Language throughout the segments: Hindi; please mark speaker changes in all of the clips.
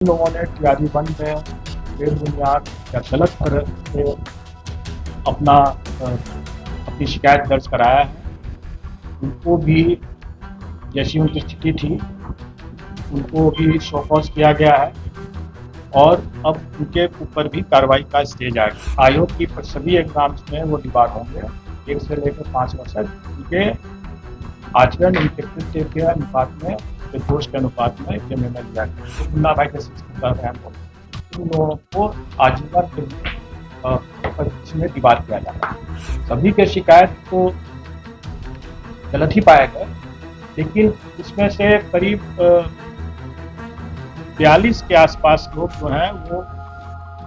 Speaker 1: लोगों ने टीआरई वन में बेबुनियाद या गलत तरह से अपना अपनी शिकायत दर्ज कराया है, उनको भी जैसी उनकी स्थिति थी उनको भी शो कॉज किया गया है और अब उनके ऊपर भी कार्रवाई का स्टेज आ गया। आयोग की सभी एग्जाम्स में वो डिबार होंगे 1 से लेकर 5 वर्ष तक। उनके आचरण, उनके कृत्य के अनुपात में, उनके दोष के अनुपात में ये निर्णय लिया गया। तो मुन्ना भाई के शिक्षक कर रहे हैं उन लोगों को आजीवन के लिए इसमें डिबार किया जाता है। सभी के शिकायत तो गलत ही पाए गए, लेकिन इसमें से करीब 42 के आसपास लोग जो हैं वो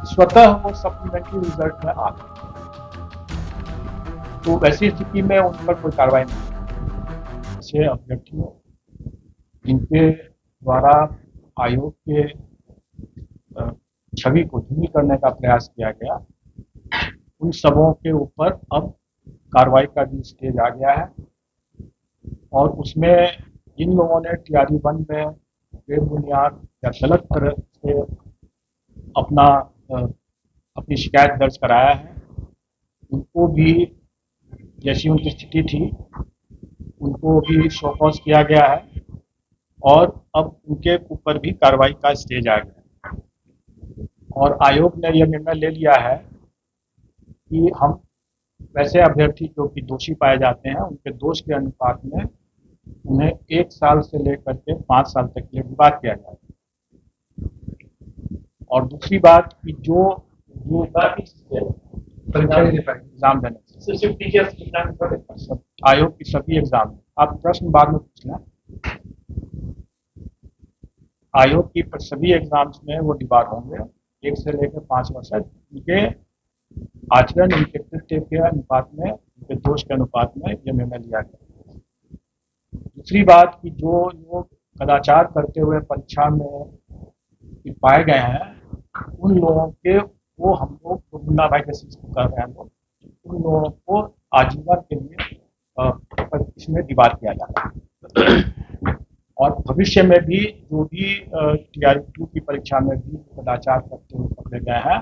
Speaker 1: स्वतः वो सप्लीमेंट्री रिजल्ट में आ गए। तो वैसी स्थिति में उन पर कोई कार्रवाई नहीं। ऐसे अभ्यर्थियों जिनके द्वारा आयोग के छवि को धूमिल करने का प्रयास किया गया, उन सबों के ऊपर अब कार्रवाई का भी स्टेज आ गया है। और उसमें जिन लोगों ने टीआरई वन में बेबुनियाद या गलत तरह से अपना अपनी शिकायत दर्ज कराया है, उनको भी जैसी उनकी स्थिति थी उनको भी शो कॉज किया गया है और अब उनके ऊपर भी कार्रवाई का स्टेज आ गया। और आयोग ने यह निर्णय ले लिया है कि हम वैसे अभ्यर्थी जो कि दोषी पाए जाते हैं उनके दोष के अनुपात में उन्हें 1 साल से लेकर के 5 साल तक के लिए डिबार किया जाए। और दूसरी बात कि जो एग्जाम देने आयोग की सभी एग्जाम, आप प्रश्न बाद में पूछना। आयोग की सभी एग्जाम्स में वो डिबार होंगे 1 से लेकर 5 वर्ष तक। उनके आचरण, उनके कृत्य के अनुपात में, उनके दोष के अनुपात में यह निर्णय लिया गया। दूसरी बात कि जो लोग कदाचार करते हुए परीक्षा में पाए गए हैं, उन लोगों के वो हम लोग मुन्ना भाई के शिक्षक कर रहे हैं, उन लोगों को आजीवन के लिए इसमें डिबार किया जाता है। और भविष्य में भी जो भी टीआरई 2 की परीक्षा में भी कदाचार करते हुए पकड़े गए हैं,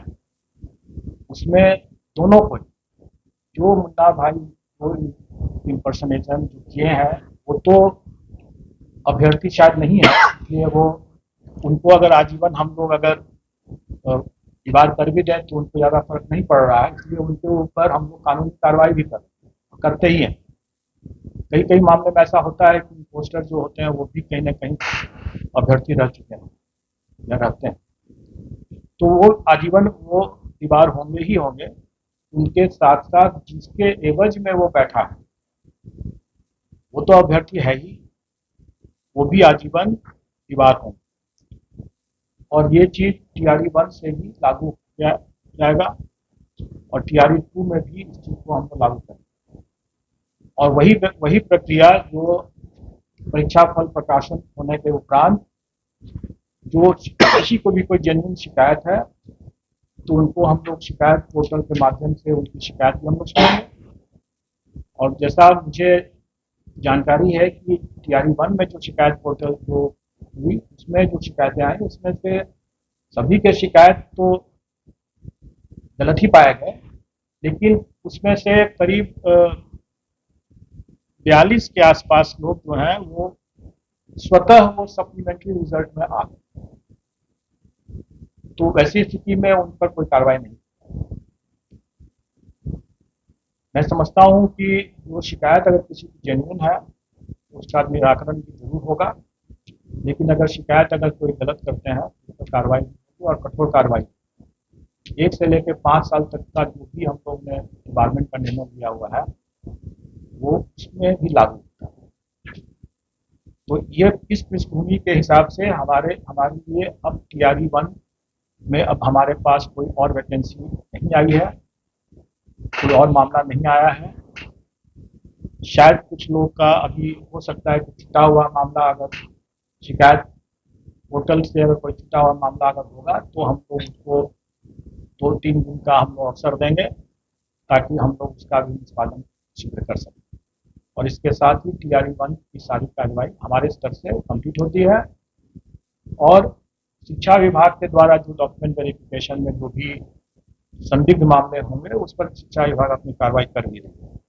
Speaker 1: उसमें दोनों को, जो मुन्ना भाई को इम्पर्सनेशन जो किए हैं वो तो अभ्यर्थी शायद नहीं है, इसलिए वो उनको अगर आजीवन हम लोग अगर डिबार कर भी दें तो उनको ज़्यादा फर्क नहीं पड़ रहा है, इसलिए उनके ऊपर हम लोग कानूनी कार्रवाई भी करते ही हैं। कई कई मामले में ऐसा होता है कि पोस्टर जो होते हैं वो भी कहीं ना कहीं अभ्यर्थी रह चुके हैं या रहते हैं, तो वो आजीवन वो डिबार होंगे ही होंगे। उनके साथ साथ जिसके एवज में वो बैठा है वो तो अभ्यर्थी है ही, वो भी आजीवन डिबार होंगे। और ये चीज टीआरई 1 से भी लागू किया जाएगा और टीआरई 2 में भी इस चीज को हमको लागू करेंगे। और वही प्रक्रिया जो परीक्षा फल प्रकाशन होने के उपरांत जो किसी को भी कोई जेन्युइन शिकायत है तो उनको हम लोग शिकायत पोर्टल के माध्यम से उनकी शिकायत भी हम लोग सुनेंगे। और जैसा मुझे जानकारी है कि टीआरई 1 में जो शिकायत पोर्टल जो हुई उसमें जो शिकायतें आई उसमें से सभी के शिकायत तो गलत ही पाए गए, लेकिन उसमें से करीब 42 के आसपास लोग जो हैं वो स्वतः वो सप्लीमेंट्री रिजल्ट में आ गए। तो वैसी स्थिति में उन पर कोई कार्रवाई नहीं। मैं समझता हूँ कि वो शिकायत अगर किसी की जेन्युइन है तो उसका निराकरण भी जरूर होगा, लेकिन अगर शिकायत अगर कोई गलत करते हैं तो कार्रवाई होगी और कठोर कार्रवाई। 1 से लेकर 5 साल तक का जो भी हम लोग ने डिपार्टमेंट का निर्णय लिया हुआ है वो उसमें भी लागू होता है। तो ये इस पृष्ठभूमि के हिसाब से हमारे लिए अब टीआरई 1 में अब हमारे पास कोई और वैकेंसी नहीं आई है, कोई और मामला नहीं आया है। शायद कुछ लोग का अभी हो सकता है कि छुटा हुआ मामला, अगर शिकायत पोर्टल से अगर कोई छुटा हुआ मामला अगर होगा तो हम लोग उसको 2-3 दिन का हम लोग अवसर देंगे ताकि हम लोग उसका भी निष्पादन शीघ्र कर सकें। और इसके साथ ही टीआरई 1 की सारी कार्रवाई हमारे स्तर से कंप्लीट होती है और शिक्षा विभाग के द्वारा जो डॉक्यूमेंट वेरिफिकेशन में जो भी संदिग्ध मामले होंगे उस पर शिक्षा विभाग अपनी कार्रवाई कर भी रही है।